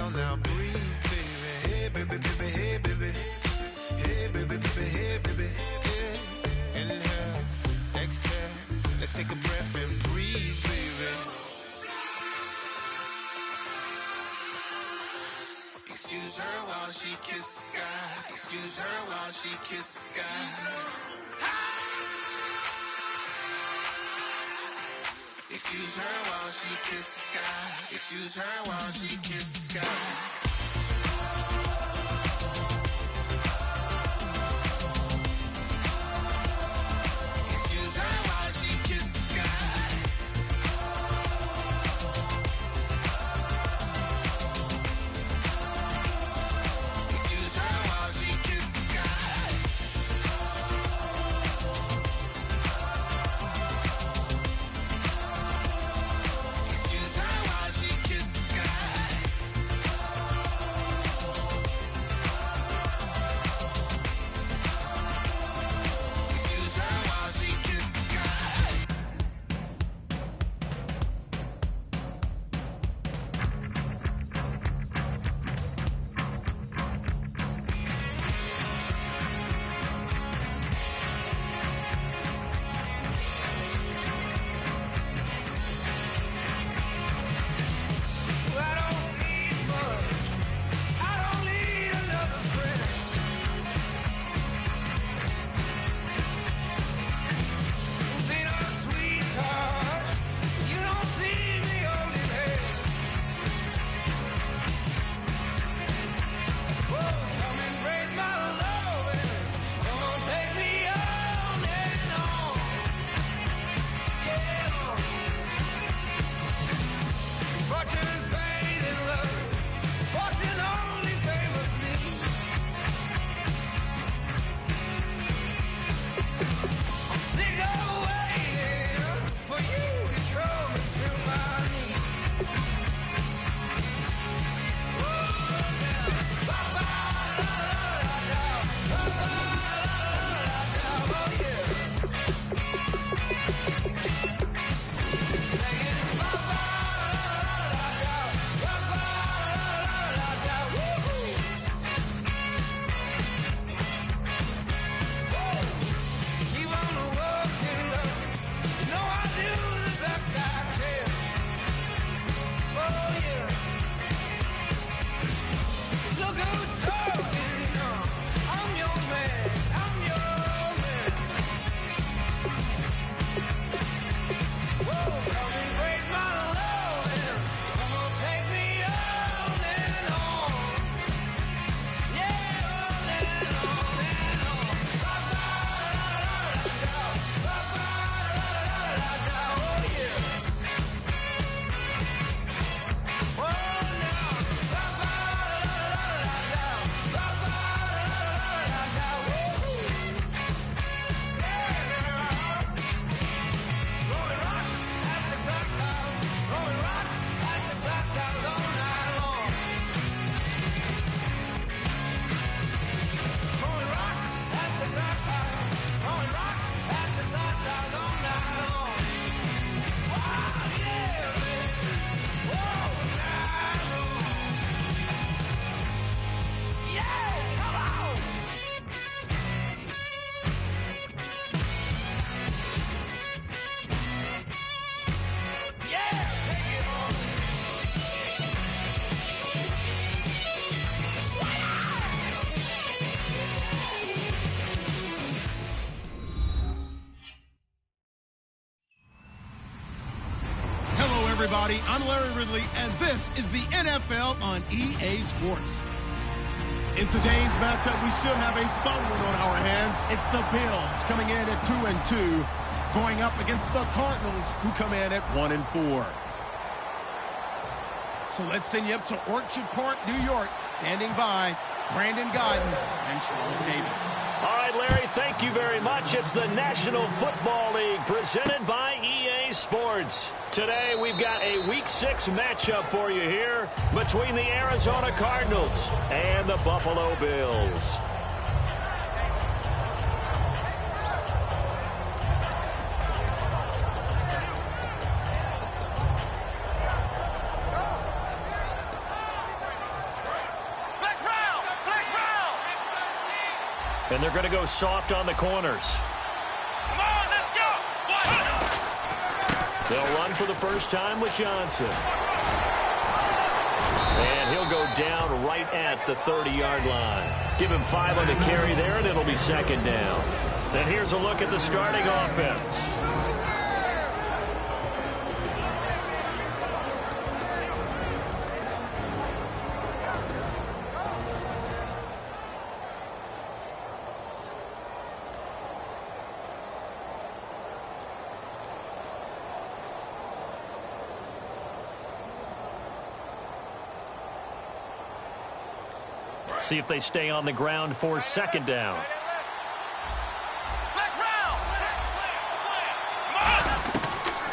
exhale, now breathe, baby. Hey, baby, baby, hey, baby. Hey, baby, baby, hey, baby. Yeah. Inhale, exhale. Let's take a breath and breathe, baby. Excuse her while she kisses the sky. Excuse her while she kisses the sky. Excuse her while she kisses the sky. Excuse her while she kisses the sky. Excuse her while she kisses the sky. Excuse her while she kisses the sky. Excuse her while she kisses the sky. Excuse her while she kisses the sky. I don't need much. I don't need another friend. Been a sweetheart. You don't see me holding hands. Oh, come and raise my love and come on, take me on and on. Yeah. Fortune, fate, and love. Fortune only favors me. I'm sick of waiting for you to come and fill my need. Oh, yeah. Ba-ba-da-da-da-da, ba-ba-da-da-da-da, oh, yeah. Saying ba-ba-da-da-da-da, ba-ba-da-da-da-da, woo-hoo. Keep on working, love. You know I do the best I can. Oh, yeah. Look who's talking, you know. I'm your man. I'm your man. Whoa, come and raise my love and come on, take me on and on. Yeah, on and on and on. Ba-ba-da-da-da-da, ba-ba-da-da-da-da, oh yeah. Oh, now. Ba-ba-da-da-da-da, ba-ba-da-da-da-da, woo-hoo. Yeah. Throwing rocks at the glass house, throwing rocks at the glass house all night long. Throwing rocks at the glass house, throwing rocks at the glass house all night long. Wow, yeah, baby. Whoa, night long. Yeah, come on. Yeah, take it on. Hello, everybody. I'm Larry Ridley, and this is the NFL on EA Sports. In today's matchup, we should have a fun one on our hands. It's the Bills coming in at 2-2, going up against the Cardinals, who come in at 1-4. So let's send you up to Orchard Park, New York. Standing by, Brandon Godden and Charles Davis. All right, Larry, thank you very much. It's the National Football League presented by EA Sports. Today, we've got a Week 6 matchup for you here between the Arizona Cardinals and the Buffalo Bills. And they're going to go soft on the corners. Come on, let's go. They'll run for the first time with Johnson. And he'll go down right at the 30-yard line. Give him 5 on the carry there, and it'll be second down. And here's a look at the starting offense. See if they stay on the ground for second down.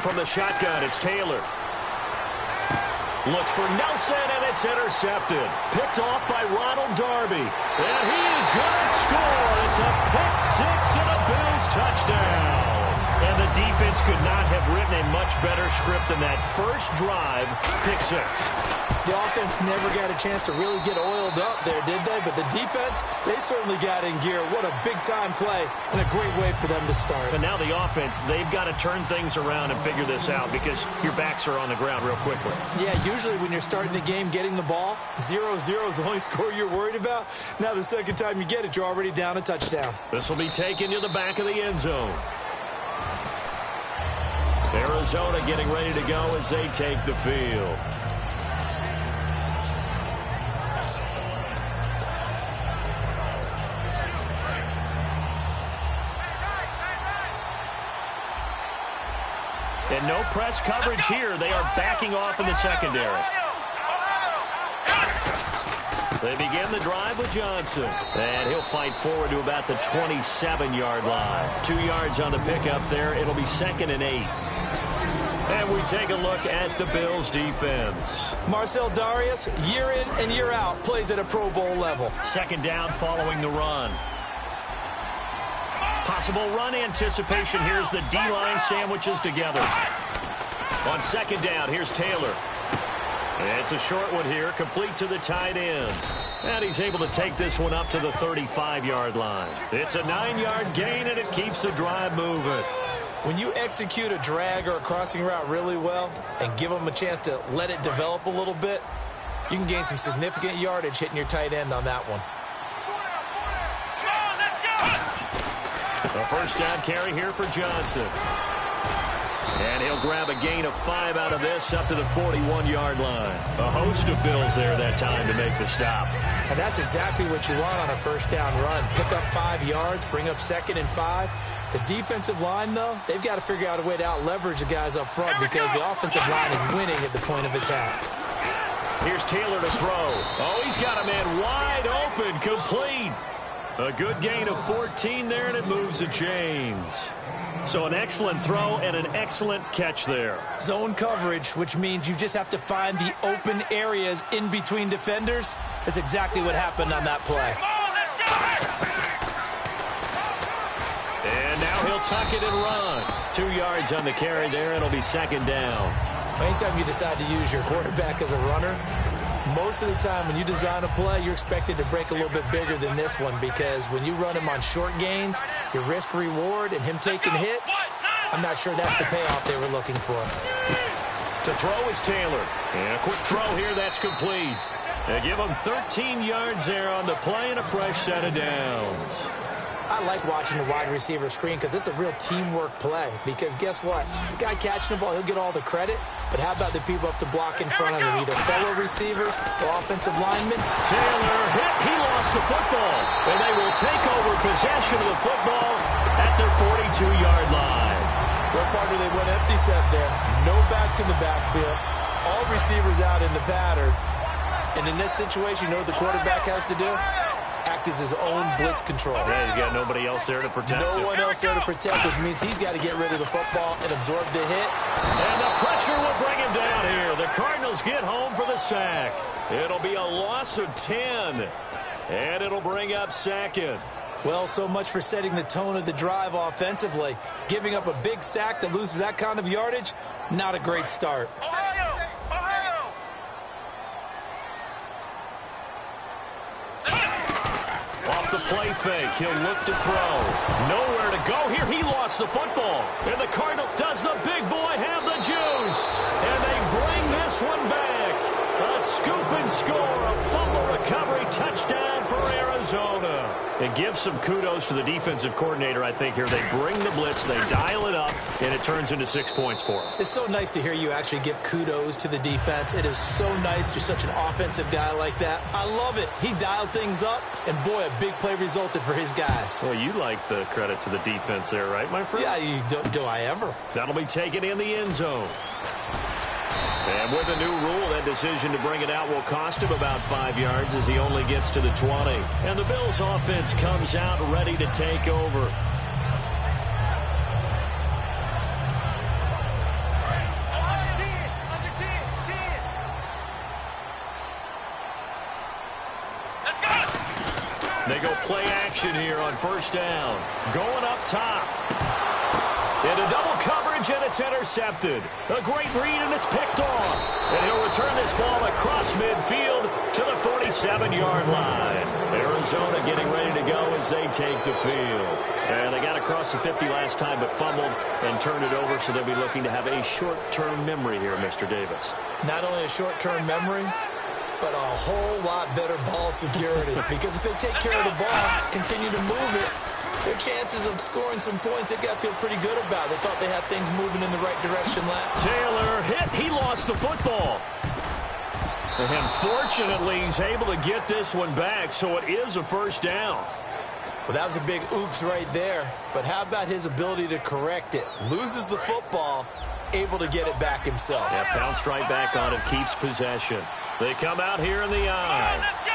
From the shotgun, it's Taylor. Looks for Nelson, and it's intercepted. Picked off by Ronald Darby. And he is going to score. It's a pick six and a Bills touchdown. And the defense could not have written a much better script than that first drive, pick six. The offense never got a chance to really get oiled up there, did they? But the defense, they certainly got in gear. What a big-time play and a great way for them to start. But now the offense, they've got to turn things around and figure this out because your backs are on the ground real quickly. Yeah, usually when you're starting the game, getting the ball, 0-0 is the only score you're worried about. Now the second time you get it, you're already down a touchdown. This will be taken to the back of the end zone. Arizona getting ready to go as they take the field. And no press coverage here. They are backing off in the secondary. They begin the drive with Johnson. And he'll fight forward to about the 27-yard line. 2 yards on the pickup there. It'll be 2nd and 8. And we take a look at the Bills defense. Marcel Darius, year in and year out, plays at a Pro Bowl level. Second down following the run. Possible run anticipation. Here's the D-line sandwiches together. On second down, here's Taylor. It's a short one here, complete to the tight end. And he's able to take this one up to the 35-yard line. It's a 9-yard gain, and it keeps the drive moving. When you execute a drag or a crossing route really well and give them a chance to let it develop a little bit, you can gain some significant yardage hitting your tight end on that one. A first down carry here for Johnson. And he'll grab a gain of 5 out of this up to the 41-yard line. A host of Bills there that time to make the stop. And that's exactly what you want on a first down run. Pick up 5 yards, bring up 2nd and 5. The defensive line, though, they've got to figure out a way to out-leverage the guys up front because the offensive line is winning at the point of attack. Here's Taylor to throw. Oh, he's got a man wide open, complete. A good gain of 14 there, and it moves the chains. So an excellent throw and an excellent catch there. Zone coverage, which means you just have to find the open areas in between defenders. That's exactly what happened on that play. And now he'll tuck it and run. 2 yards on the carry there. It'll be 2nd down. Anytime you decide to use your quarterback as a runner, most of the time when you design a play, you're expected to break a little bit bigger than this one because when you run him on short gains, your risk-reward and him taking hits, I'm not sure that's the payoff they were looking for. To throw is Taylor. And a quick throw here, that's complete. They give him 13 yards there on the play and a fresh set of downs. I like watching the wide receiver screen because it's a real teamwork play. Because guess what? The guy catching the ball, he'll get all the credit. But how about the people up to block in front of him, either fellow receivers or offensive linemen? Taylor hit. He lost the football. And they will take over possession of the football at their 42-yard line. Well, partner, they went empty set there. No backs in the backfield. All receivers out in the pattern. And in this situation, you know what the quarterback has to do? Act as his own blitz control. Yeah, he's got nobody else there to protect him. No one else there to protect, which means he's got to get rid of the football and absorb the hit. And the pressure will bring him down here. The Cardinals get home for the sack. It'll be a loss of 10. And it'll bring up 2nd. Well, so much for setting the tone of the drive offensively. Giving up a big sack that loses that kind of yardage, not a great start. Off the play fake. He'll look to throw. Nowhere to go here. He lost the football. And the Cardinal, does the big boy have the juice? And they bring this one back. A scoop and score, a fumble recovery, touchdown for Arizona. It gives some kudos to the defensive coordinator, I think, here. They bring the blitz, they dial it up, and it turns into 6 points for them. It's so nice to hear you actually give kudos to the defense. It is so nice. You're such an offensive guy like that. I love it. He dialed things up, and boy, a big play resulted for his guys. Well, you like the credit to the defense there, right, my friend? Yeah, do I ever? That'll be taken in the end zone. And with a new rule, that decision to bring it out will cost him about 5 yards as he only gets to the 20. And the Bills offense comes out ready to take over. They go play action here on first down. Going up top. Into double coverage, and it's intercepted. A great read, and it's picked off. And he'll return this ball across midfield to the 47-yard line. Arizona getting ready to go as they take the field. And they got across the 50 last time, but fumbled and turned it over, so they'll be looking to have a short-term memory here, Mr. Davis. Not only a short-term memory, but a whole lot better ball security. Because if they take care of the ball, continue to move it, their chances of scoring some points, they've got to feel pretty good about. They thought they had things moving in the right direction last. Taylor hit. He lost the football. And fortunately, he's able to get this one back, so it is a first down. Well, that was a big oops right there. But how about his ability to correct it? Loses the football, able to get it back himself. Yeah, bounced right back on it, keeps possession. They come out here in the eye.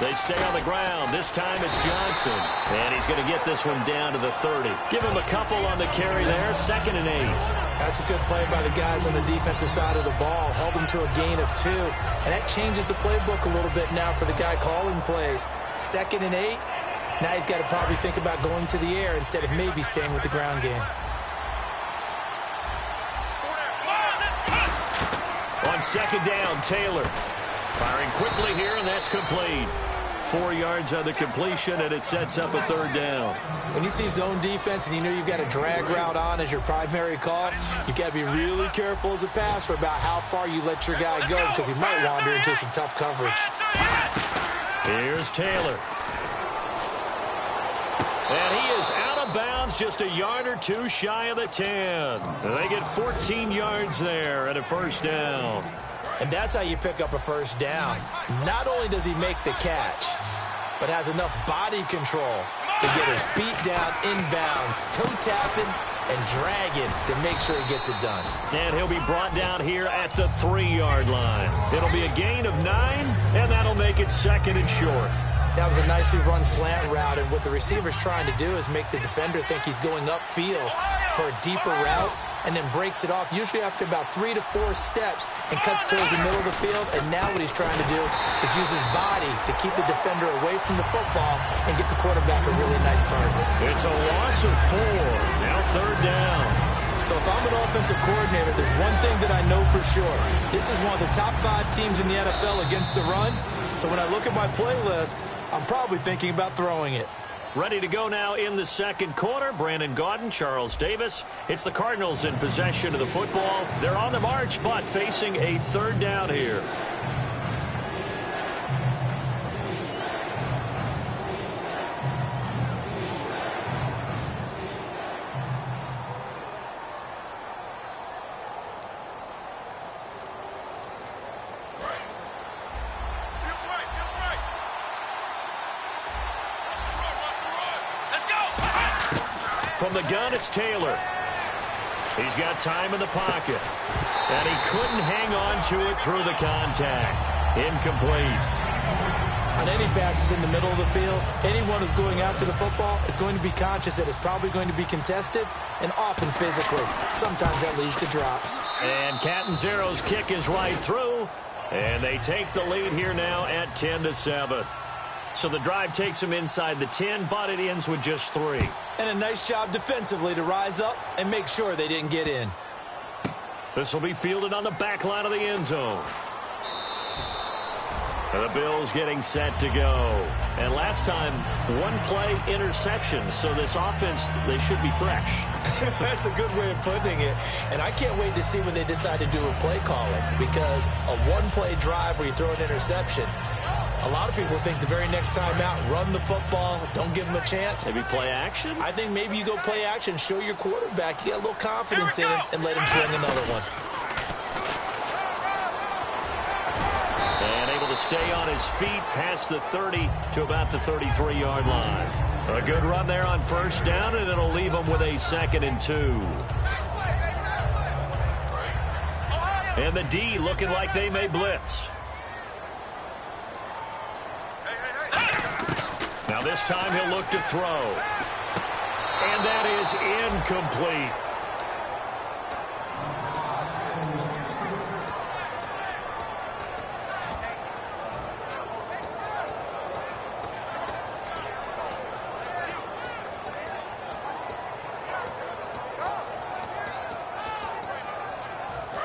They stay on the ground. This time it's Johnson. And he's going to get this one down to the 30. Give him a couple on the carry there. 2nd and 8. That's a good play by the guys on the defensive side of the ball. Held them to a gain of 2. And that changes the playbook a little bit now for the guy calling plays. 2nd and 8. Now he's got to probably think about going to the air instead of maybe staying with the ground game. On 2nd down, Taylor. Firing quickly here, and that's complete. 4 yards on the completion, and it sets up a 3rd down. When you see zone defense and you know you've got a drag route on as your primary call, you've got to be really careful as a passer about how far you let your guy go because he might wander into some tough coverage. Here's Taylor. And he is out of bounds, just a yard or two shy of the 10. They get 14 yards there and a first down. And that's how you pick up a first down. Not only does he make the catch, but has enough body control to get his feet down inbounds, toe-tapping and dragging to make sure he gets it done. And he'll be brought down here at the 3-yard line. It'll be a gain of 9, and that'll make it 2nd and short. That was a nicely run slant route, and what the receiver's trying to do is make the defender think he's going upfield for a deeper route, and then breaks it off, usually after about 3 to 4 steps, and cuts towards the middle of the field. And now what he's trying to do is use his body to keep the defender away from the football and get the quarterback a really nice target. It's a loss of 4. Now 3rd down. So if I'm an offensive coordinator, there's one thing that I know for sure. This is one of the top 5 teams in the NFL against the run. So when I look at my playlist, I'm probably thinking about throwing it. Ready to go now in the 2nd quarter. Brandon Gaudin, Charles Davis. It's the Cardinals in possession of the football. They're on the march, but facing a 3rd down here. From the gun, it's Taylor. He's got time in the pocket. And he couldn't hang on to it through the contact. Incomplete. On any passes in the middle of the field, anyone who's going after the football is going to be conscious that it's probably going to be contested, and often physically. Sometimes that leads to drops. And Catanzaro's kick is right through. And they take the lead here now at 10-7. So the drive takes them inside the 10, but it ends with just 3. And a nice job defensively to rise up and make sure they didn't get in. This will be fielded on the back line of the end zone. The Bills getting set to go. And last time, one play interception. So this offense, they should be fresh. That's a good way of putting it. And I can't wait to see when they decide to do a play calling, because a one-play drive where you throw an interception, a lot of people think the very next time out, run the football, don't give them a chance. Maybe play action? I think maybe you go play action, show your quarterback, you get a little confidence in him, and let him swing another one. And able to stay on his feet past the 30 to about the 33-yard line. A good run there on first down, and it'll leave him with a 2nd and 2. And the D looking like they may blitz. Now this time he'll look to throw. And that is incomplete.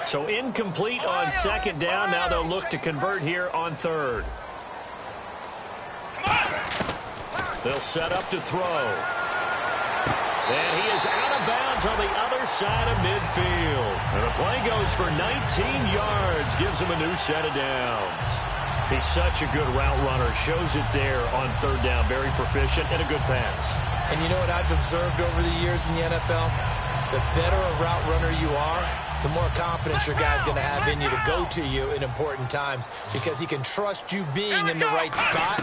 So incomplete on 2nd down. Now they'll look to convert here on 3rd. They'll set up to throw. And he is out of bounds on the other side of midfield. And the play goes for 19 yards. Gives him a new set of downs. He's such a good route runner. Shows it there on 3rd down. Very proficient and a good pass. And you know what I've observed over the years in the NFL? The better a route runner you are, the more confidence your guy's going to have in you to go to you in important times, because he can trust you being in the right spot,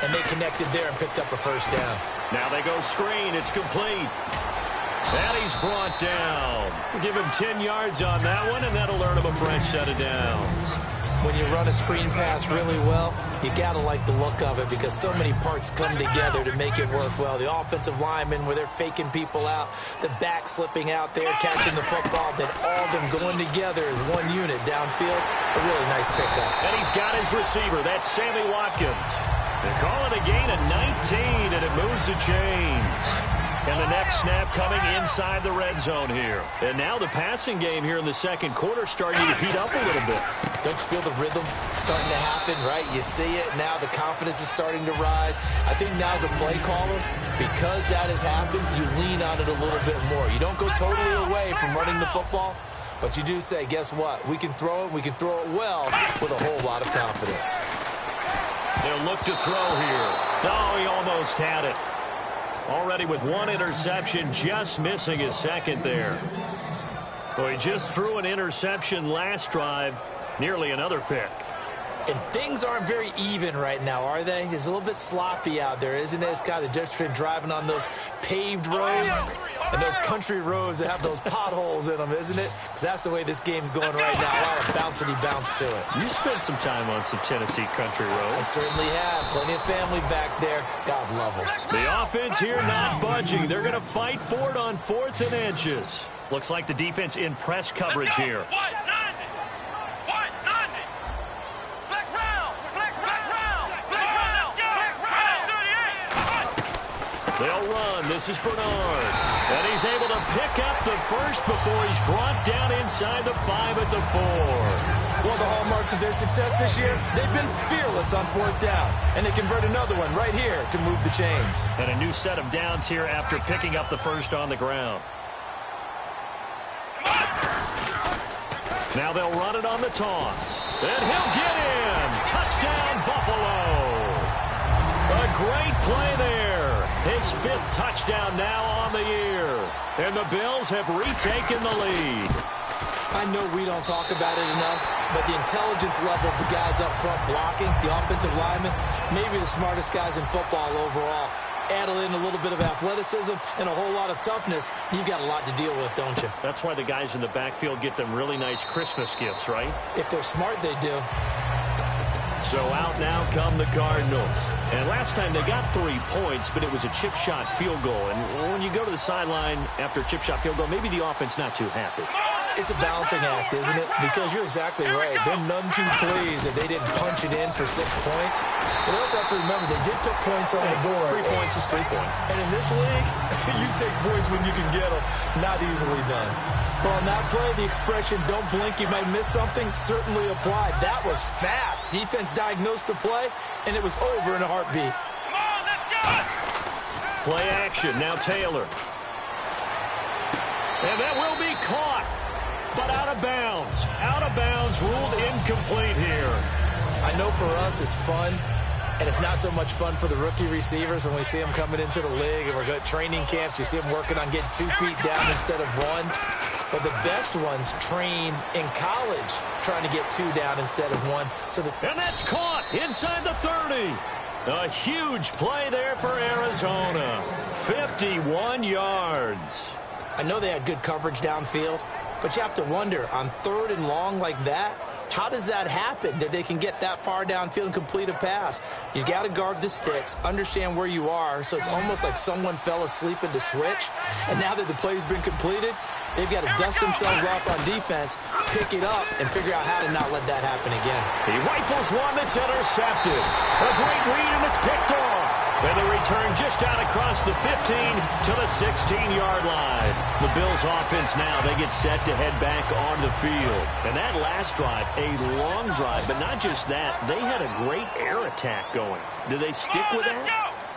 and they connected there and picked up a first down. Now they go screen. It's complete. And he's brought down. We'll give him 10 yards on that one, and that'll earn him a fresh set of downs. When you run a screen pass really well, you got to like the look of it, because so many parts come together to make it work well. The offensive linemen, where they're faking people out, the back slipping out there, catching the football, then all of them going together as one unit downfield. A really nice pickup. And he's got his receiver. That's Sammy Watkins. They call it a gain of 19, and it moves the chains. And the next snap coming inside the red zone here. And now the passing game here in the 2nd quarter starting to heat up a little bit. Don't you feel the rhythm starting to happen, right? You see it. Now the confidence is starting to rise. I think now as a play caller, because that has happened, you lean on it a little bit more. You don't go totally away from running the football, but you do say, guess what? We can throw it. We can throw it well with a whole lot of confidence. They'll look to throw here. Oh, he almost had it. Already with one interception, just missing his 2nd there. Well, he just threw an interception last drive, nearly another pick. And things aren't very even right now, are they? It's a little bit sloppy out there, isn't it? It's kind of different between driving on those paved roads and those country roads that have those potholes in them, isn't it? Because that's the way this game's going right now. A lot of bouncy bounce to it. You spent some time on some Tennessee country roads. I certainly have. Plenty of family back there. God love them. The offense here not budging. They're going to fight for it on 4th and inches. Looks like the defense in press coverage here. They'll run. This is Bernard. And he's able to pick up the first before he's brought down inside the 5 at the 4. One of the hallmarks of their success this year, they've been fearless on 4th down. And they convert another one right here to move the chains. And a new set of downs here after picking up the first on the ground. Now they'll run it on the toss. And he'll get in. Touchdown, Buffalo. A great play there. His 5th touchdown now on the year. And the Bills have retaken the lead. I know we don't talk about it enough, but the intelligence level of the guys up front blocking, the offensive linemen, maybe the smartest guys in football overall. Add in a little bit of athleticism and a whole lot of toughness, you've got a lot to deal with, don't you? That's why the guys in the backfield get them really nice Christmas gifts, right? If they're smart, they do. So out now come the Cardinals. And last time they got 3 points, but it was a chip shot field goal. And when you go to the sideline after a chip shot field goal, maybe the offense not too happy. It's a balancing act, isn't it? Because you're exactly right. They're none too pleased that they didn't punch it in for 6 points. But they also have to remember they did put points on the board. 3 points is 3 points. And in this league, you take points when you can get them. Not easily done. Well, on that play, the expression, don't blink, you might miss something, certainly applied. That was fast. Defense diagnosed the play, and it was over in a heartbeat. Come on, let's go! Play action. Now Taylor. And that will be caught. But out of bounds. Out of bounds, ruled incomplete here. I know for us it's fun, and it's not so much fun for the rookie receivers when we see them coming into the league and we're going to training camps. You see them working on getting 2 feet down instead of 1. But the best ones train in college trying to get 2 down instead of 1. And that's caught inside the 30. A huge play there for Arizona. 51 yards. I know they had good coverage downfield, but you have to wonder, on 3rd and long like that, how does that happen, that they can get that far downfield and complete a pass? You got to guard the sticks, understand where you are, so it's almost like someone fell asleep at the switch, and now that the play's been completed, they've got to dust themselves off on defense, pick it up, and figure out how to not let that happen again. He rifles one that's intercepted. A great read, and it's picked off. And the return just out across the 15 to the 16-yard line. The Bills offense now, they get set to head back on the field. And that last drive, a long drive, but not just that, they had a great air attack going. Do they stick with that?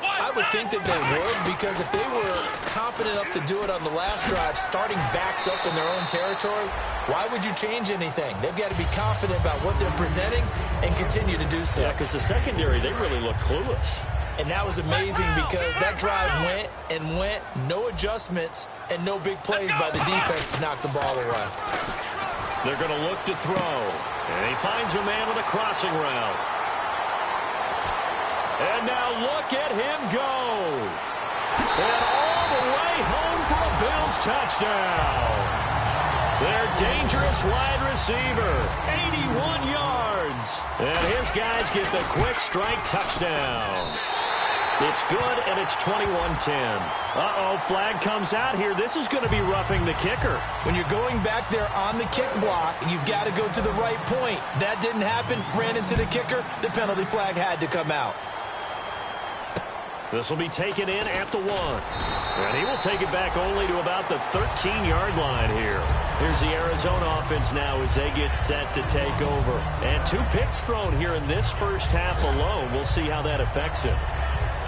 I would think that they would, because if they were confident enough to do it on the last drive, starting backed up in their own territory, why would you change anything? They've got to be confident about what they're presenting and continue to do so. Yeah, because the secondary, they really look clueless. And that was amazing because that drive went and went, no adjustments, and no big plays by the defense to knock the ball away. They're going to look to throw. And he finds a man with a crossing route. And now look at him go. And all the way home for a Bills touchdown. Their dangerous wide receiver, 81 yards. And his guys get the quick strike touchdown. It's good, and it's 21-10. Uh-oh, flag comes out here. This is going to be roughing the kicker. When you're going back there on the kick block, you've got to go to the right point. That didn't happen, ran into the kicker. The penalty flag had to come out. This will be taken in at the 1. And he will take it back only to about the 13-yard line here. Here's the Arizona offense now as they get set to take over. And 2 picks thrown here in this first half alone. We'll see how that affects him.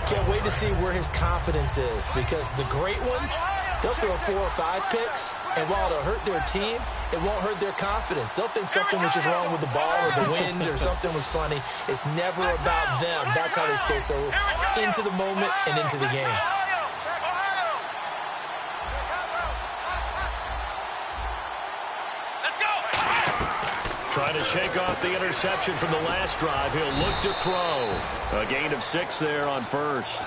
Can't wait to see where his confidence is, because the great ones, they'll throw 4 or 5 picks, and while it'll hurt their team, it won't hurt their confidence. They'll think something was just wrong with the ball or the wind or something was funny. It's never about them. That's how they stay so into the moment and into the game. Trying to shake off the interception from the last drive. He'll look to throw. A gain of 6 there on first.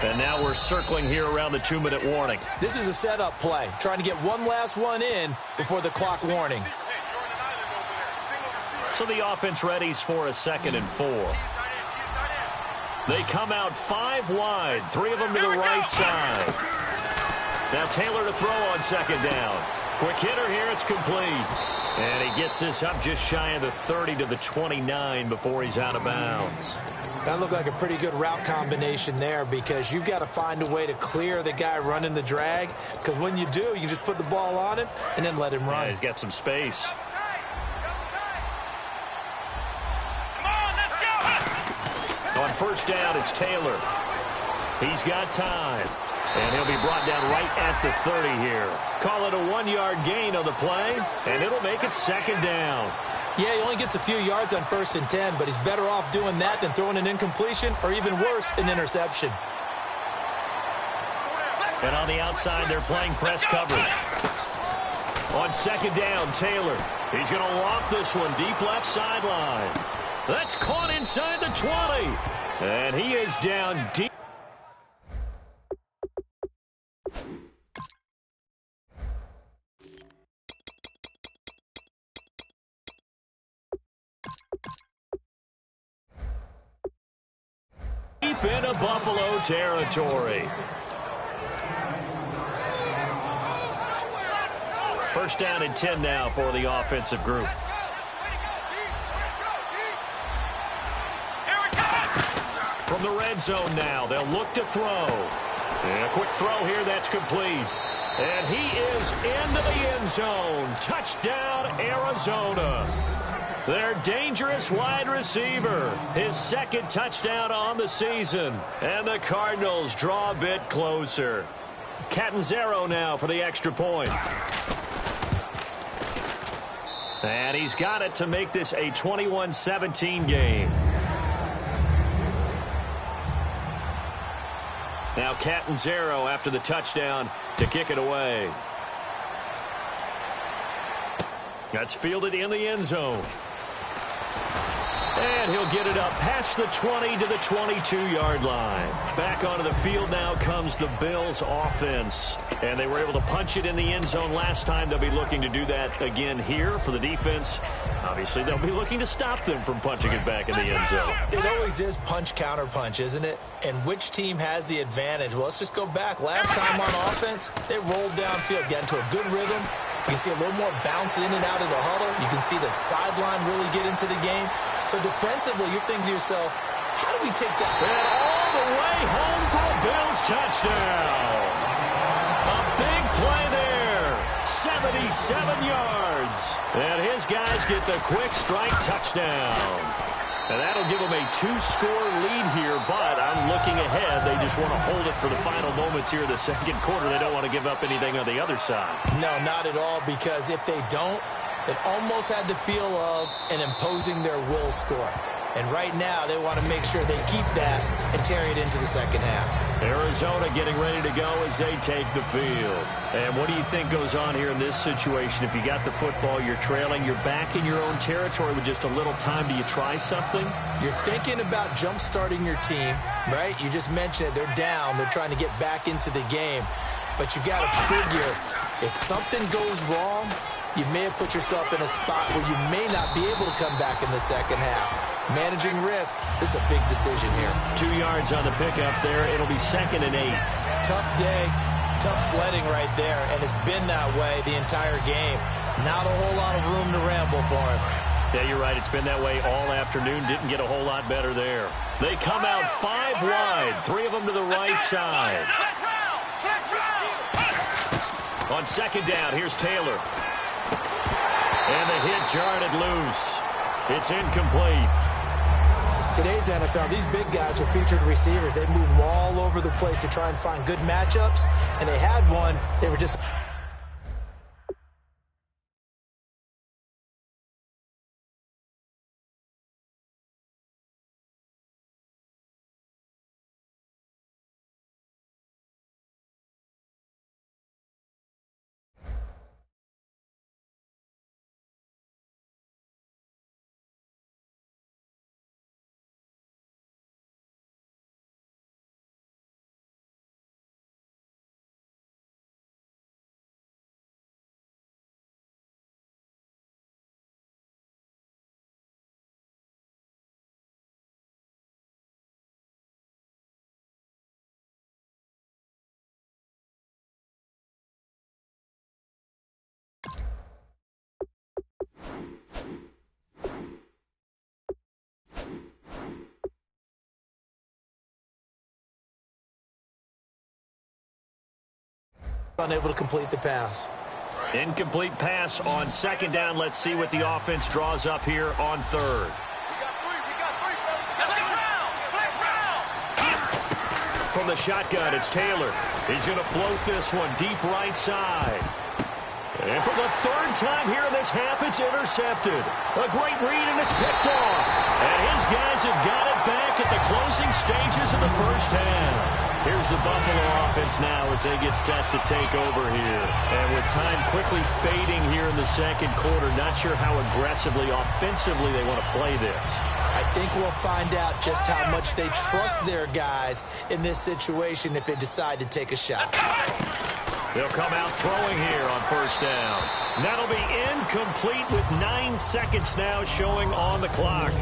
And now we're circling here around the 2-minute warning. This is a setup play, trying to get one last one in before the clock warning. So the offense readies for a 2nd and 4. They come out 5 wide, 3 of them to the right side. Now Taylor to throw on 2nd down. Quick hitter here, it's complete. And he gets this up just shy of the 30 to the 29 before he's out of bounds. That looked like a pretty good route combination there, because you've got to find a way to clear the guy running the drag, because when you do, you just put the ball on him and then let him run. Yeah, he's got some space. On 1st down, it's Taylor. He's got time. And he'll be brought down right at the 30 here. Call it a 1-yard gain on the play, and it'll make it 2nd down. Yeah, he only gets a few yards on 1st and 10, but he's better off doing that than throwing an incompletion, or even worse, an interception. And on the outside, they're playing press coverage. On 2nd down, Taylor. He's going to loft this one deep left sideline. That's caught inside the 20. And he is down deep. deep into Buffalo territory. First down and 10 now for the offensive group. From the red zone now, they'll look to throw. And a quick throw here, that's complete. And he is into the end zone. Touchdown, Arizona. Their dangerous wide receiver. His second touchdown on the season. And the Cardinals draw a bit closer. Catanzaro now for the extra point. And he's got it to make this a 21-17 game. Now Catanzaro after the touchdown to kick it away. That's fielded in the end zone. And he'll get it up past the 20 to the 22-yard line. Back onto the field now comes the Bills offense. And they were able to punch it in the end zone last time. They'll be looking to do that again here for the defense. Obviously, they'll be looking to stop them from punching it back in the end zone. It always is punch-counter-punch, isn't it? And which team has the advantage? Well, let's just go back. Last time on offense, they rolled downfield, got into a good rhythm. You can see a little more bounce in and out of the huddle. You can see the sideline really get into the game. So defensively, you're thinking to yourself, how do we take that? And all the way home for a Bills touchdown. A big play there. 77 yards. And his guys get the quick strike touchdown. And that'll give them a 2-score lead here, but I'm looking ahead. They just want to hold it for the final moments here in the second quarter. They don't want to give up anything on the other side. No, not at all, because if they don't, it almost had the feel of an imposing their will score. And right now, they want to make sure they keep that and carry it into the second half. Arizona getting ready to go as they take the field. And what do you think goes on here in this situation? If you got the football, you're trailing, you're back in your own territory with just a little time. Do you try something? You're thinking about jump-starting your team, right? You just mentioned it. They're down. They're trying to get back into the game. But you got to figure, if something goes wrong, you may have put yourself in a spot where you may not be able to come back in the second half. Managing risk, this is a big decision here. 2 yards on the pickup there. It'll be 2nd and 8. Tough day, tough sledding right there, and it's been that way the entire game. Not a whole lot of room to ramble for him. Yeah, you're right. It's been that way all afternoon. Didn't get a whole lot better there. They come out 5 wide, 3 of them to the right side. On second down, here's Taylor. And the hit jarred it loose. It's incomplete. Today's NFL, these big guys are featured receivers. They move all over the place to try and find good matchups, and they had one. They were just... unable to complete the pass. Incomplete pass on second down. Let's see what the offense draws up here on third. From the shotgun, it's Taylor. He's going to float this one deep right side. And for the third time here in this half, it's intercepted. A great read, and it's picked off. And his guys have got it back at the closing stages of the first half. Here's the Buffalo offense now as they get set to take over here. And with time quickly fading here in the second quarter, not sure how aggressively, offensively they want to play this. I think we'll find out just how much they trust their guys in this situation if they decide to take a shot. They'll come out throwing here on first down. That'll be incomplete with 9 seconds now showing on the clock.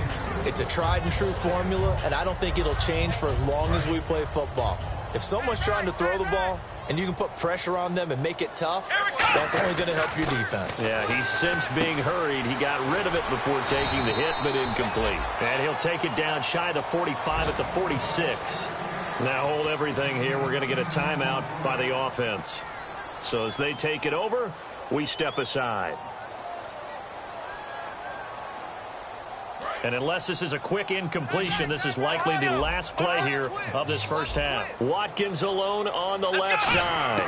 It's a tried and true formula, and I don't think it'll change for as long as we play football. If someone's trying to throw the ball and you can put pressure on them and make it tough, that's only going to help your defense. Yeah, he's since being hurried. He got rid of it before taking the hit, but incomplete. And he'll take it down shy of the 45 at the 46. Now hold everything here. We're going to get a timeout by the offense. So as they take it over, we step aside. And unless this is a quick incompletion, this is likely the last play here of this first half. Watkins alone on the left side.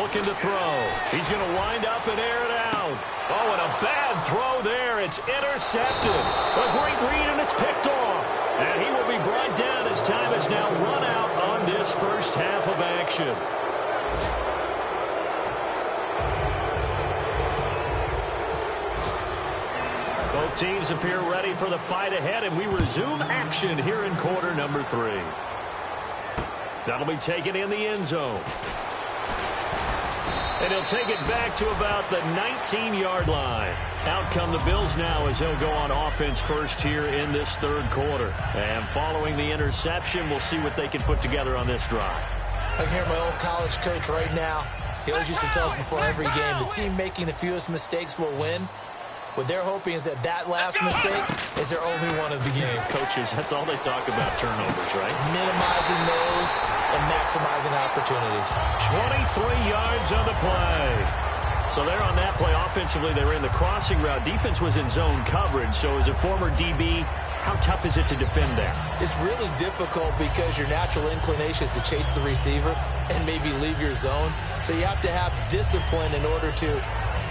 Looking to throw. He's going to wind up and air it out. Oh, and a bad throw there. It's intercepted. A great read, and it's picked off. And he will be brought down as time has now run out on this first half of action. Both teams appear ready for the fight ahead, and we resume action here in quarter number 3. That'll be taken in the end zone. And he'll take it back to about the 19-yard line. Out come the Bills now as they'll go on offense first here in this third quarter. And following the interception, we'll see what they can put together on this drive. I can hear my old college coach right now. He always used to tell us before every game, the team making the fewest mistakes will win. What they're hoping is that that last mistake is their only one of the game. Coaches, that's all they talk about, turnovers, right? Minimizing those and maximizing opportunities. 23 yards on the play. So they're on that play. Offensively, they ran the crossing route. Defense was in zone coverage. So as a former DB, how tough is it to defend that? It's really difficult because your natural inclination is to chase the receiver and maybe leave your zone. So you have to have discipline in order to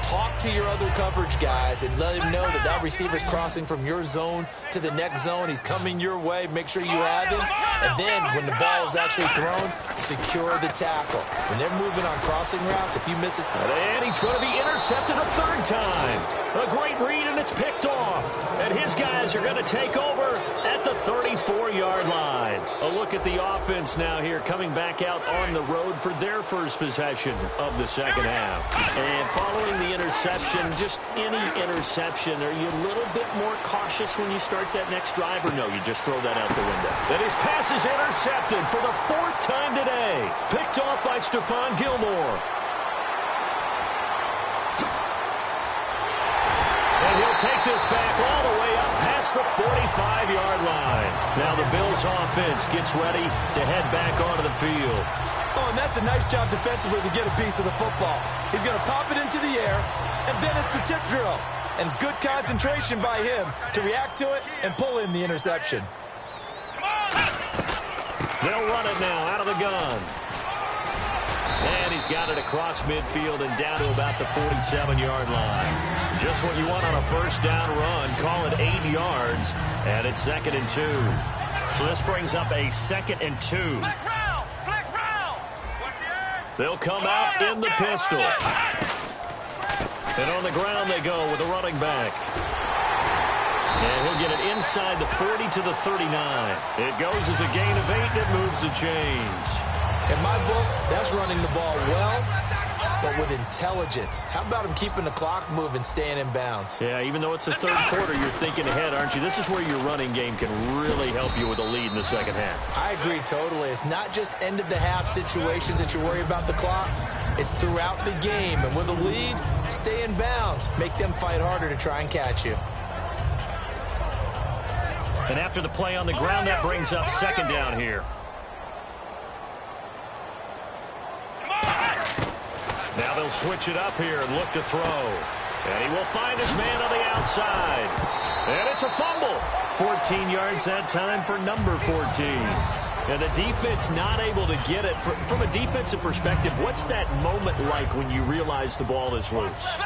talk to your other coverage guys and let him know that that receiver's crossing from your zone to the next zone. He's coming your way. Make sure you have him. And then when the ball is actually thrown, secure the tackle. When they're moving on crossing routes, if you miss it. And he's going to be intercepted a third time. A great read, and it's picked off. And his guys are going to take over at the 34-yard line. A look at the offense now here, coming back out on the road for their first possession of the second half. And following the interception, just any interception, are you a little bit more cautious when you start that next drive, or no, you just throw that out the window? And his pass is intercepted for the 4th time today. Picked off by Stephon Gilmore. And he'll take this back all the way up past the 45-yard line. Now the Bills offense gets ready to head back onto the field. Oh, and that's a nice job defensively to get a piece of the football. He's going to pop it into the air, and then it's the tip drill. And good concentration by him to react to it and pull in the interception. They'll run it now out of the gun. And he's got it across midfield and down to about the 47-yard line. Just what you want on a first down run. Call it 8 yards, and it's 2nd and 2. So this brings up a 2nd and 2. They'll come out in the pistol. And on the ground they go with a running back. And he'll get it inside the 40 to the 39. It goes as a gain of 8, and it moves the chains. In my book, that's running the ball well, but with intelligence. How about him keeping the clock moving, staying in bounds? Yeah, even though it's the third quarter, you're thinking ahead, aren't you? This is where your running game can really help you with a lead in the second half. I agree totally. It's not just end-of-the-half situations that you worry about the clock. It's throughout the game. And with a lead, stay in bounds. Make them fight harder to try and catch you. And after the play on the ground, that brings up 2nd down here. Now they'll switch it up here and look to throw. And he will find his man on the outside. And it's a fumble. 14 yards that time for number 14. And the defense not able to get it. From a defensive perspective, what's that moment like when you realize the ball is loose?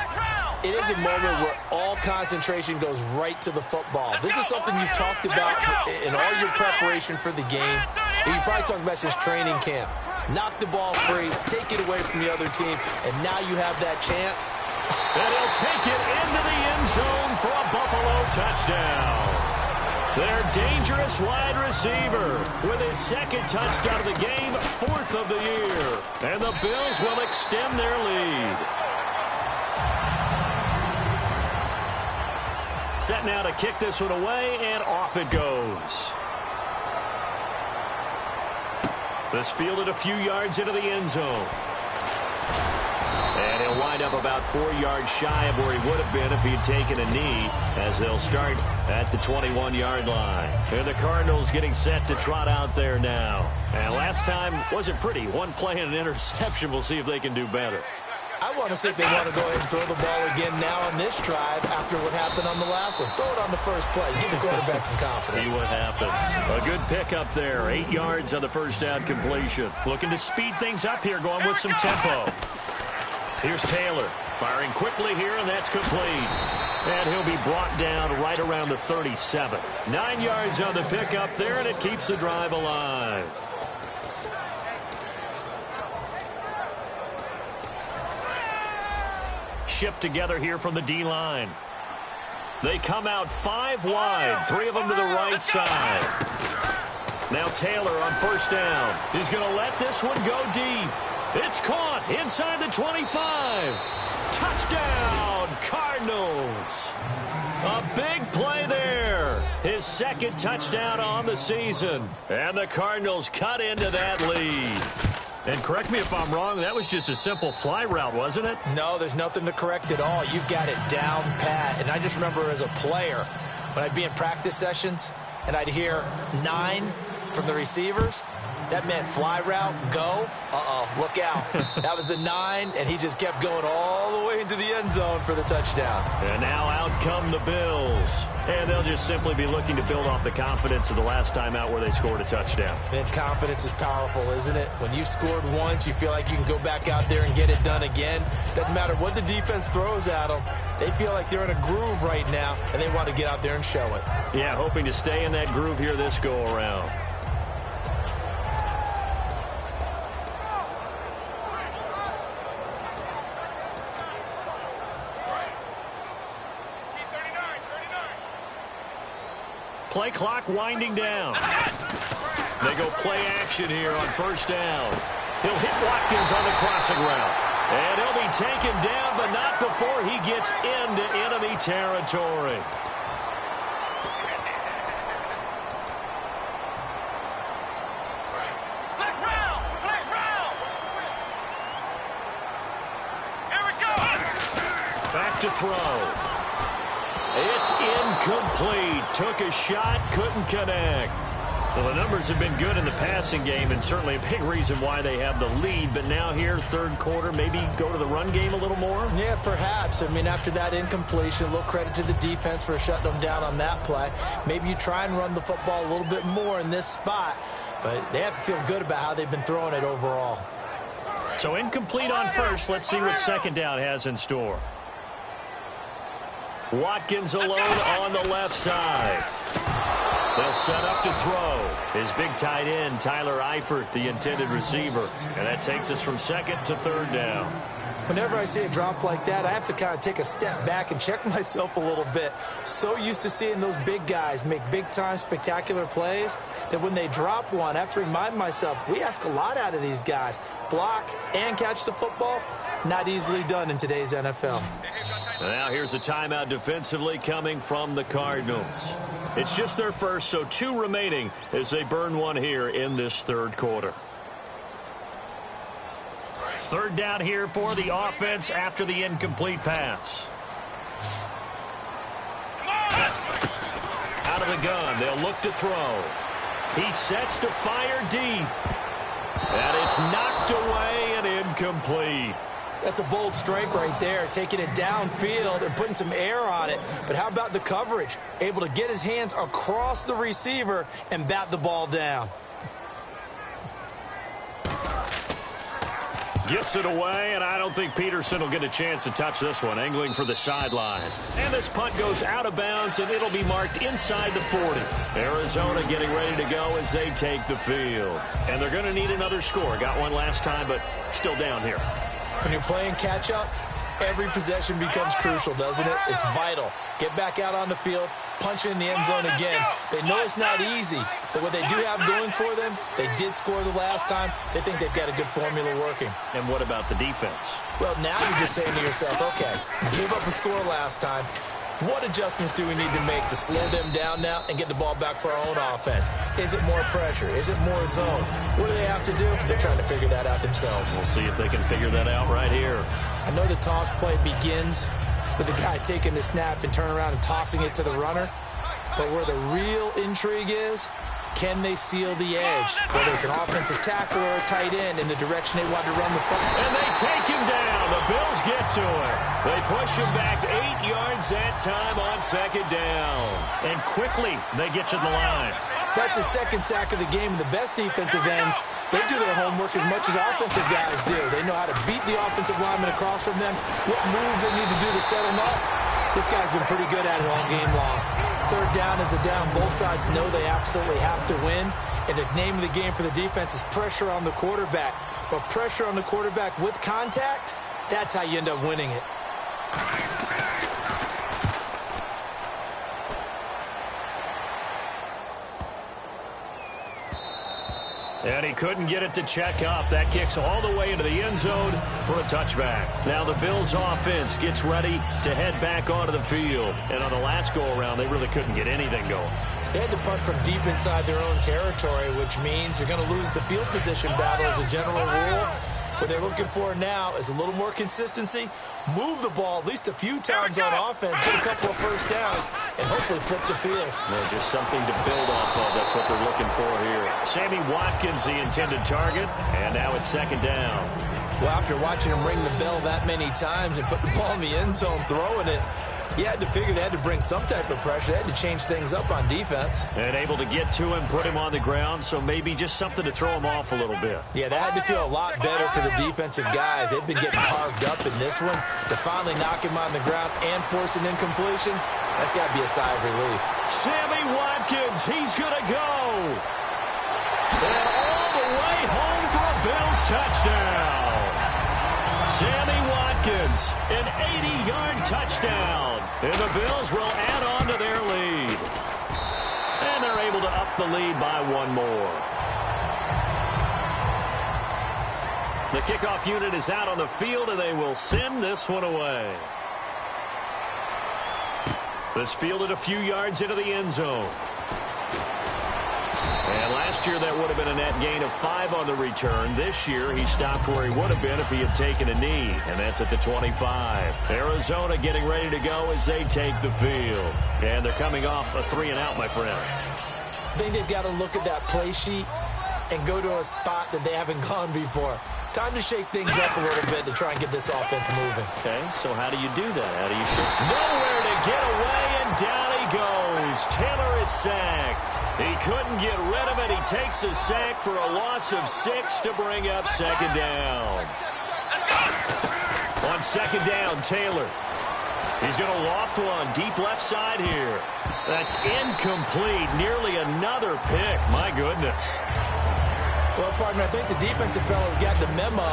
It is a moment where all concentration goes right to the football. This is something you've talked about in all your preparation for the game. And you probably talked about since training camp. Knock the ball free, take it away from the other team, and now you have that chance. And he'll take it into the end zone for a Buffalo touchdown. Their dangerous wide receiver with his second touchdown of the game, 4th of the year. And the Bills will extend their lead. Set now to kick this one away, and off it goes. This fielded a few yards into the end zone. And he'll wind up about 4 yards shy of where he would have been if he had taken a knee, as they'll start at the 21-yard line. And the Cardinals getting set to trot out there now. And last time wasn't pretty. One play and an interception. We'll see if they can do better. I want to see if they want to go ahead and throw the ball again now on this drive after what happened on the last one. Throw it on the first play. Give the quarterback some confidence. See what happens. A good pickup there. 8 yards on the first down completion. Looking to speed things up here, going with some tempo. Here's Taylor, firing quickly here, and that's complete. And he'll be brought down right around the 37. 9 yards on the pickup there, and it keeps the drive alive. Shift together here from the D-line. They come out 5 wide, 3 of them to the right side. Now Taylor on first down. He's going to let this one go deep. It's caught inside the 25. Touchdown, Cardinals. A big play there. His second touchdown on the season. And the Cardinals cut into that lead. And correct me if I'm wrong, that was just a simple fly route, wasn't it? No, there's nothing to correct at all. You've got it down pat. And I just remember as a player, when I'd be in practice sessions and I'd hear 9 from the receivers, that meant fly route, go. Look out. That was the 9, and he just kept going all the way into the end zone for the touchdown. And now out come the Bills. And they'll just simply be looking to build off the confidence of the last time out where they scored a touchdown. And confidence is powerful, isn't it? When you've scored once, you feel like you can go back out there and get it done again. Doesn't matter what the defense throws at them. They feel like they're in a groove right now, and they want to get out there and show it. Yeah, hoping to stay in that groove here this go-around. Play clock winding down. They go play action here on first down. He'll hit Watkins on the crossing route. And he'll be taken down, but not before he gets into enemy territory. Back to throw. It's incomplete. Took a shot, couldn't connect. Well, the numbers have been good in the passing game, and certainly a big reason why they have the lead. But now here, third quarter, maybe go to the run game a little more? Yeah, perhaps. I mean, after that incompletion, a little credit to the defense for shutting them down on that play. Maybe you try and run the football a little bit more in this spot. But they have to feel good about how they've been throwing it overall. So incomplete on first. Let's see what second down has in store. Watkins alone on the left side. They'll set up to throw. His big tight end, Tyler Eifert, the intended receiver. And that takes us from second to third down. Whenever I see a drop like that, I have to kind of take a step back and check myself a little bit. So used to seeing those big guys make big-time spectacular plays that when they drop one, I have to remind myself, we ask a lot out of these guys. Block and catch the football, not easily done in today's NFL. Now here's a timeout defensively coming from the Cardinals. It's just their first, so 2 remaining as they burn one here in this third quarter. Third down here for the offense after the incomplete pass. Out of the gun, they'll look to throw. He sets to fire deep. And it's knocked away and incomplete. That's a bold strike right there, taking it downfield and putting some air on it. But how about the coverage? Able to get his hands across the receiver and bat the ball down. Gets it away, and I don't think Peterson will get a chance to touch this one, angling for the sideline. And this punt goes out of bounds, and it'll be marked inside the 40. Arizona getting ready to go as they take the field. And they're going to need another score. Got one last time, but still down here. When you're playing catch-up, every possession becomes crucial, doesn't it? It's vital. Get back out on the field, punching in the end zone again. They know it's not easy, but what they do have going for them, they did score the last time. They think they've got a good formula working. And what about the defense? Well, now you're just saying to yourself, okay, gave up a score last time. What adjustments do we need to make to slow them down now and get the ball back for our own offense? Is it more pressure? Is it more zone? What do they have to do? They're trying to figure that out themselves. We'll see if they can figure that out right here. I know the toss play begins with the guy taking the snap and turning around and tossing it to the runner. But where the real intrigue is, can they seal the edge? Whether it's an offensive tackle or a tight end in the direction they want to run the play. And they take him down. The Bills get to it. They push him back 8 yards that time on second down. And quickly they get to the line. That's the second sack of the game. And the best defensive ends, they do their homework as much as offensive guys do. They know how to beat the offensive lineman across from them, what moves they need to do to set them up. This guy's been pretty good at it all game long. Third down is the down. Both sides know they absolutely have to win. And the name of the game for the defense is pressure on the quarterback. But pressure on the quarterback with contact, that's how you end up winning it. And he couldn't get it to check up. That kicks all the way into the end zone for a touchback. Now the Bills offense gets ready to head back onto the field. And on the last go-around, they really couldn't get anything going. They had to punt from deep inside their own territory, which means you're going to lose the field position battle as a general rule. What they're looking for now is a little more consistency, move the ball at least a few times on offense, get a couple of first downs, and hopefully flip the field. Well, just something to build off of. That's what they're looking for here. Sammy Watkins, the intended target, and now it's second down. Well, after watching him ring the bell that many times and put the ball in the end zone, throwing it, you had to figure they had to bring some type of pressure. They had to change things up on defense. And able to get to him, put him on the ground, so maybe just something to throw him off a little bit. Yeah, that had to feel a lot better for the defensive guys. They've been getting carved up in this one. To finally knock him on the ground and force an incompletion, that's got to be a sigh of relief. Sammy Watkins, he's going to go. And all the way home for a Bills touchdown. Sammy Watkins, an 80-yard touchdown. And the Bills will add on to their lead. And they're able to up the lead by one more. The kickoff unit is out on the field, and they will send this one away. This fielded a few yards into the end zone. And last year, that would have been a net gain of 5 on the return. This year, he stopped where he would have been if he had taken a knee, and that's at the 25. Arizona getting ready to go as they take the field. And they're coming off a 3-and-out, my friend. I think they've got to look at that play sheet and go to a spot that they haven't gone before. Time to shake things up a little bit to try and get this offense moving. Okay, so how do you do that? How do you shake? Nowhere to get away, and down he goes. Taylor is sacked. He couldn't get rid of it. He takes a sack for a loss of 6 to bring up second down. On second down, Taylor. He's going to loft one deep left side here. That's incomplete. Nearly another pick. My goodness. Well, partner, I think the defensive fellas got the memo,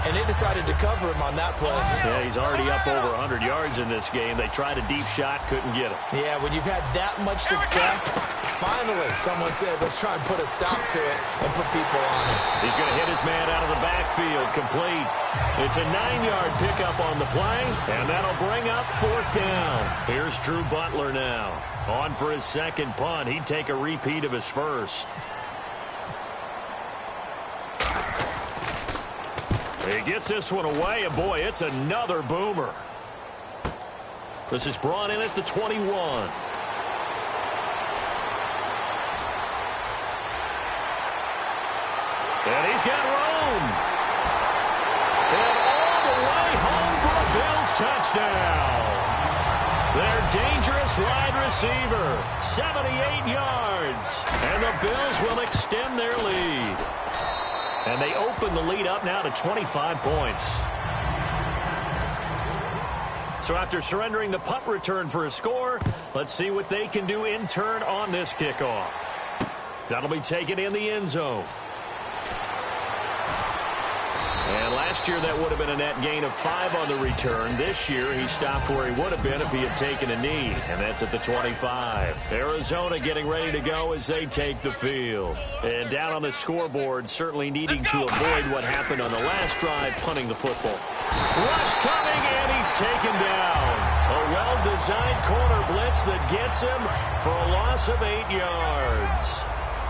and they decided to cover him on that play. Yeah, he's already up over 100 yards in this game. They tried a deep shot, couldn't get it. Yeah, when you've had that much success, finally someone said, let's try and put a stop to it and put people on it. He's going to hit his man out of the backfield, complete. It's a 9-yard pickup on the play, and that'll bring up fourth down. Here's Drew Butler now. On for his second punt. He'd take a repeat of his first. He gets this one away, and boy, it's another boomer. This is brought in at the 21. And he's got room. And all the way home for a Bills touchdown. Their dangerous wide receiver, 78 yards. And the Bills will extend their lead. And they open the lead up now to 25 points. So after surrendering the punt return for a score, let's see what they can do in turn on this kickoff. That'll be taken in the end zone. And Last year, that would have been a net gain of 5 on the return. This year, he stopped where he would have been if he had taken a knee, and that's at the 25. Arizona getting ready to go as they take the field. And down on the scoreboard, certainly needing to avoid what happened on the last drive, punting the football. Rush coming, and he's taken down. A well-designed corner blitz that gets him for a loss of 8 yards.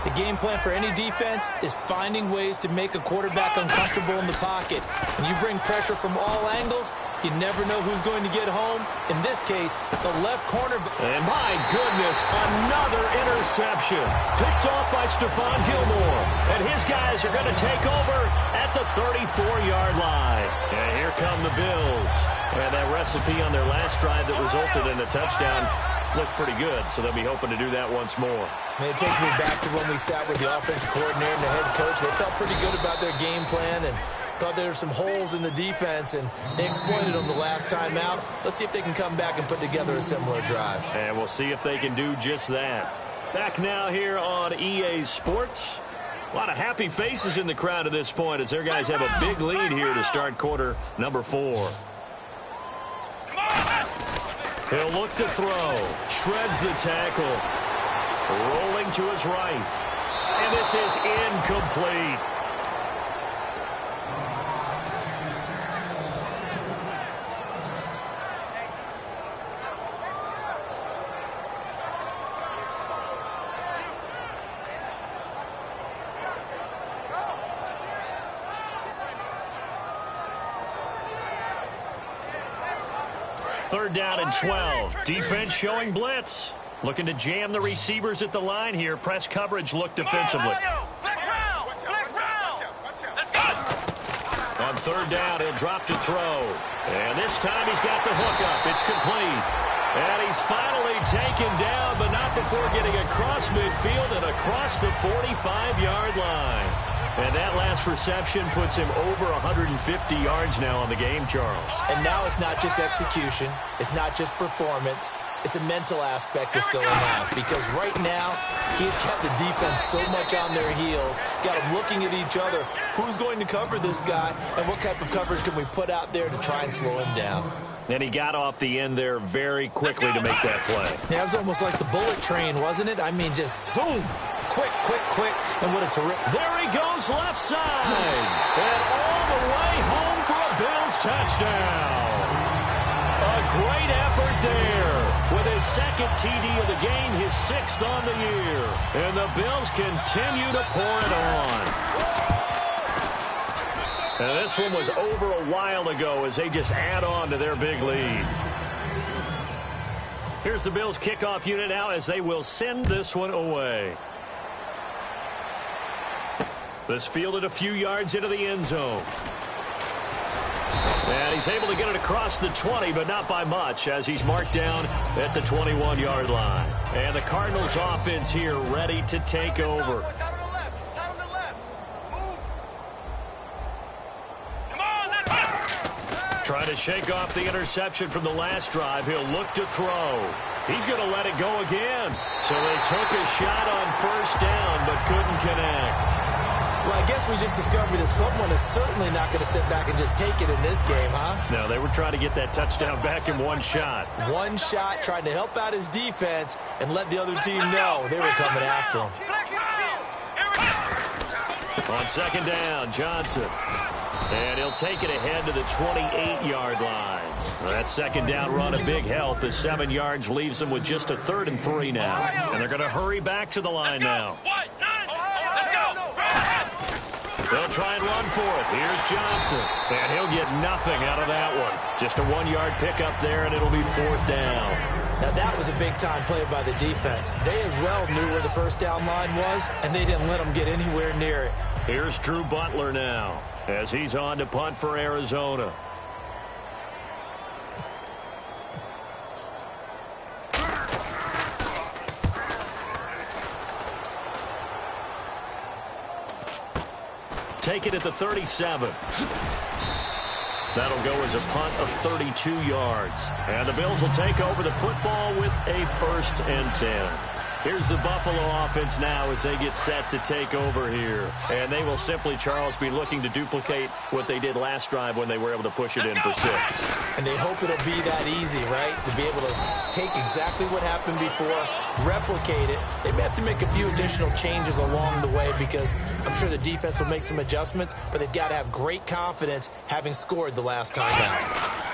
The game plan for any defense is finding ways to make a quarterback uncomfortable in the pocket. When you bring pressure from all angles, you never know who's going to get home. In this case, the left corner. And my goodness, another interception. Picked off by Stephon Gilmore. And his guys are going to take over at the 34-yard line. And here come the Bills. And that recipe on their last drive that resulted in a touchdown looked pretty good, so they'll be hoping to do that once more. It takes me back to when we sat with the offensive coordinator and the head coach. They felt pretty good about their game plan and thought there were some holes in the defense, and they exploited them the last time out. Let's see if they can come back and put together a similar drive. And we'll see if they can do just that. Back now here on EA Sports. A lot of happy faces in the crowd at this point as their guys have a big lead here to start quarter number 4. He'll look to throw. Shreds the tackle. Rolling to his right. And this is incomplete. Third down and 12. Defense showing blitz. Looking to jam the receivers at the line here. Press coverage look defensively. On third down, he'll drop to throw. And this time he's got the hook up. It's complete. And he's finally taken down, but not before getting across midfield and across the 45-yard line. And that last reception puts him over 150 yards now on the game, Charles. And now it's not just execution. It's not just performance. It's a mental aspect that's going on. Because right now, he's kept the defense so much on their heels. Got them looking at each other. Who's going to cover this guy? And what type of coverage can we put out there to try and slow him down? And he got off the end there very quickly to make that play. Yeah, it was almost like the bullet train, wasn't it? I mean, just zoom. Quick, quick, quick. And what a terrific. There he goes left side. And all the way home for a Bills touchdown. A great effort there. With his second TD of the game, his 6th on the year. And the Bills continue to pour it on. And this one was over a while ago as they just add on to their big lead. Here's the Bills kickoff unit now as they will send this one away. This fielded a few yards into the end zone. And he's able to get it across the 20, but not by much, as he's marked down at the 21-yard line. And the Cardinals offense here ready to take over. Trying to shake off the interception from the last drive. He'll look to throw. He's going to let it go again. So they took a shot on first down, but couldn't connect. Well, I guess we just discovered that someone is certainly not going to sit back and just take it in this game, huh? No, they were trying to get that touchdown back in one shot. One shot, trying to help out his defense and let the other team know they were coming after him. On second down, Johnson. And he'll take it ahead to the 28-yard line. That second down run a big help. The 7 yards leaves them with just a 3rd and 3 now. And they're going to hurry back to the line now. They'll try and run for it. Here's Johnson. And he'll get nothing out of that one. Just a 1-yard pickup there, and it'll be 4th down. Now, that was a big-time play by the defense. They as well knew where the first down line was, and they didn't let them get anywhere near it. Here's Drew Butler now as he's on to punt for Arizona. Take it at the 37. That'll go as a punt of 32 yards. And the Bills will take over the football with a 1st and 10. Here's the Buffalo offense now as they get set to take over here. And they will simply, Charles, be looking to duplicate what they did last drive when they were able to push it in for 6. And they hope it'll be that easy, right? To be able to take exactly what happened before, replicate it. They may have to make a few additional changes along the way because I'm sure the defense will make some adjustments, but they've got to have great confidence having scored the last time out.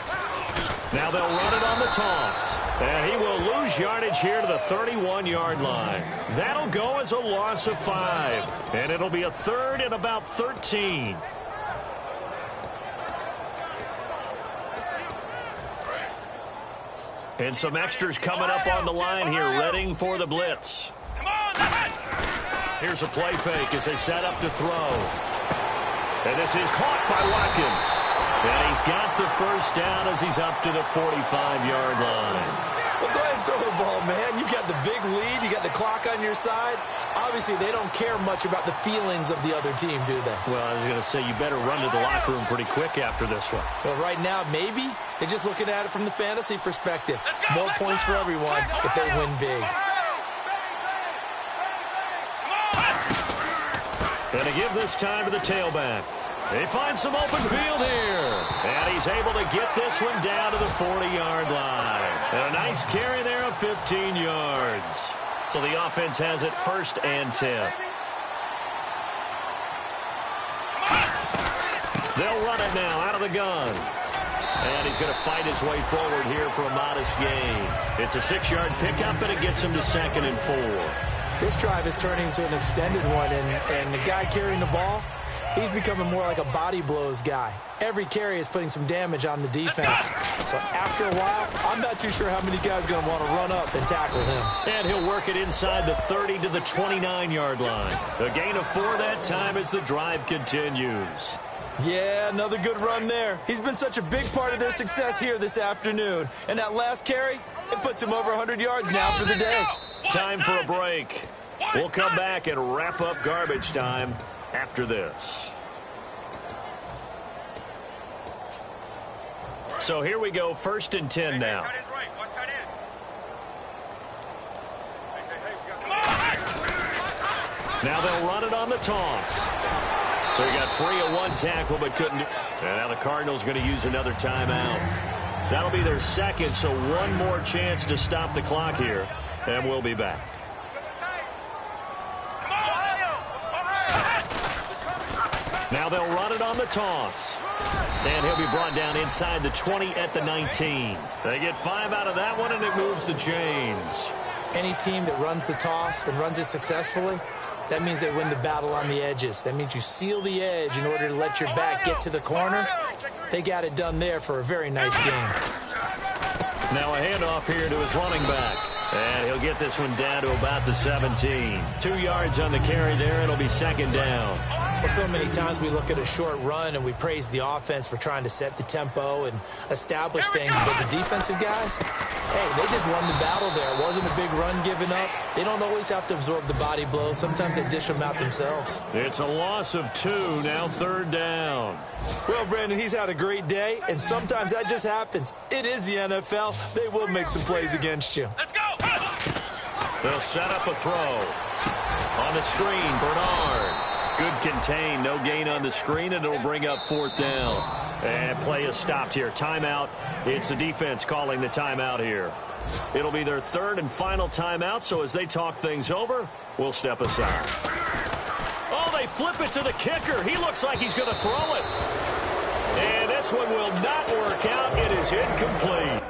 Now they'll run it on the toss. And he will lose yardage here to the 31-yard line. That'll go as a loss of 5. And it'll be a 3rd and about 13. And some extras coming up on the line here, readying for the blitz. Here's a play fake as they set up to throw. And this is caught by Watkins. And he's got the first down as he's up to the 45-yard line. Well, go ahead and throw the ball, man. You got the big lead. You got the clock on your side. Obviously, they don't care much about the feelings of the other team, do they? Well, I was going to say, you better run to the locker room pretty quick after this one. Well, right now, maybe. They're just looking at it from the fantasy perspective. More points for everyone if they win big. And to give this time to the tailback. They find some open field here. And he's able to get this one down to the 40-yard line. And a nice carry there of 15 yards. So the offense has it 1st and 10. They'll run it now out of the gun. And he's going to fight his way forward here for a modest gain. It's a 6-yard pickup, and it gets him to 2nd and 4. This drive is turning into an extended one, and the guy carrying the ball, he's becoming more like a body blows guy. Every carry is putting some damage on the defense. So after a while, I'm not too sure how many guys are going to want to run up and tackle him. And he'll work it inside the 30 to the 29-yard line. A gain of 4 that time as the drive continues. Yeah, another good run there. He's been such a big part of their success here this afternoon. And that last carry, it puts him over 100 yards now for the day. Time for a break. We'll come back and wrap up garbage time after this. So here we go, 1st and 10 now. Now they'll run it on the toss. So he got free of one tackle but couldn't. And now the Cardinals going to use another timeout. That'll be their 2nd, so one more chance to stop the clock here. And we'll be back. Now they'll run it on the toss. And he'll be brought down inside the 20 at the 19. They get 5 out of that one, and it moves the chains. Any team that runs the toss and runs it successfully, that means they win the battle on the edges. That means you seal the edge in order to let your back get to the corner. They got it done there for a very nice game. Now a handoff here to his running back. And he'll get this one down to about the 17. 2 yards on the carry there. It'll be 2nd down. Well, so many times we look at a short run and we praise the offense for trying to set the tempo and establish things. But the defensive guys, hey, they just won the battle there. It wasn't a big run given up. They don't always have to absorb the body blows. Sometimes they dish them out themselves. It's a loss of 2, now 3rd down. Well, Brandon, he's had a great day, and sometimes that just happens. It is the NFL. They will make some plays against you. Let's go. They'll set up a throw. On the screen, Bernard. Good contain, no gain on the screen, and it'll bring up 4th down. And play is stopped here. Timeout. It's the defense calling the timeout here. It'll be their 3rd and final timeout, so as they talk things over, we'll step aside. Oh, they flip it to the kicker. He looks like he's going to throw it. And this one will not work out. It is incomplete.